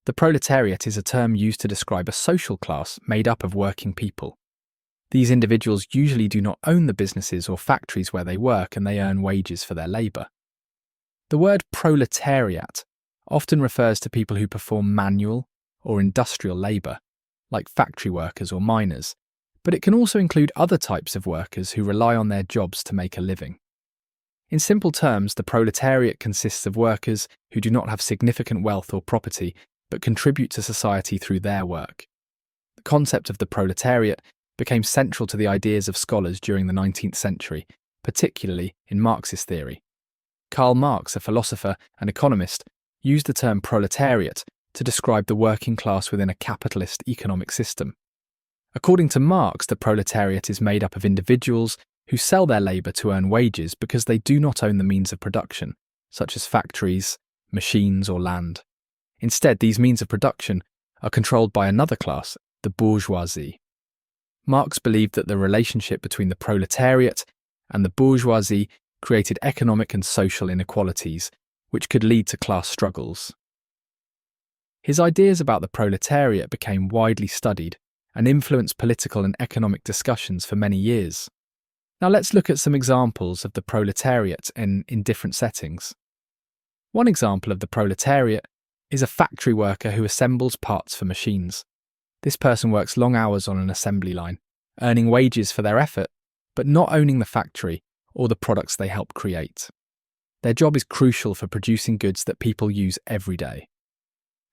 The proletariat is a term used to describe a social class made up of working people. These individuals usually do not own the businesses or factories where they work, and they earn wages for their labour. The word proletariat often refers to people who perform manual or industrial labour, like factory workers or miners, but it can also include other types of workers who rely on their jobs to make a living. In simple terms, the proletariat consists of workers who do not have significant wealth or property, but contribute to society through their work. The concept of the proletariat became central to the ideas of scholars during the 19th century, particularly in Marxist theory. Karl Marx, a philosopher and economist, used the term proletariat to describe the working class within a capitalist economic system. According to Marx, the proletariat is made up of individuals who sell their labour to earn wages because they do not own the means of production, such as factories, machines, or land. Instead, these means of production are controlled by another class, the bourgeoisie. Marx believed that the relationship between the proletariat and the bourgeoisie created economic and social inequalities, which could lead to class struggles. His ideas about the proletariat became widely studied and influenced political and economic discussions for many years. Now let's look at some examples of the proletariat in different settings. One example of the proletariat is a factory worker who assembles parts for machines. This person works long hours on an assembly line, earning wages for their effort, but not owning the factory or the products they help create. Their job is crucial for producing goods that people use every day.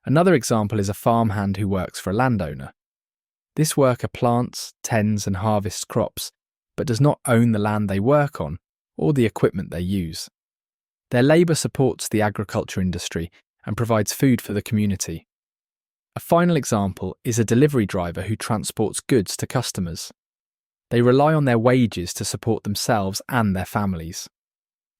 Another example is a farmhand who works for a landowner. This worker plants, tends, and harvests crops, but does not own the land they work on or the equipment they use. Their labour supports the agriculture industry and provides food for the community. A final example is a delivery driver who transports goods to customers. They rely on their wages to support themselves and their families.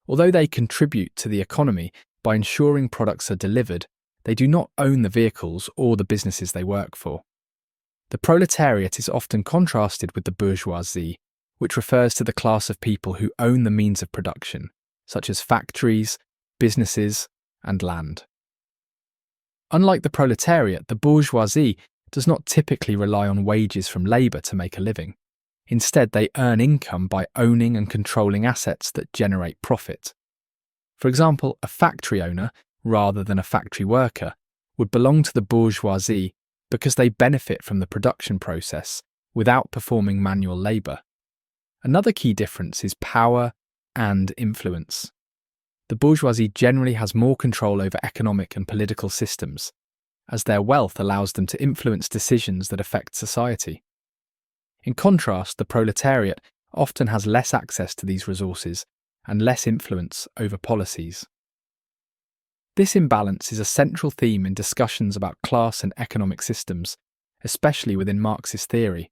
Although they contribute to the economy by ensuring products are delivered, they do not own the vehicles or the businesses they work for. The proletariat is often contrasted with the bourgeoisie, which refers to the class of people who own the means of production, such as factories, businesses, and land. Unlike the proletariat, the bourgeoisie does not typically rely on wages from labour to make a living. Instead, they earn income by owning and controlling assets that generate profit. For example, a factory owner, rather than a factory worker, would belong to the bourgeoisie because they benefit from the production process without performing manual labour. Another key difference is power and influence. The bourgeoisie generally has more control over economic and political systems, as their wealth allows them to influence decisions that affect society. In contrast, the proletariat often has less access to these resources and less influence over policies. This imbalance is a central theme in discussions about class and economic systems, especially within Marxist theory.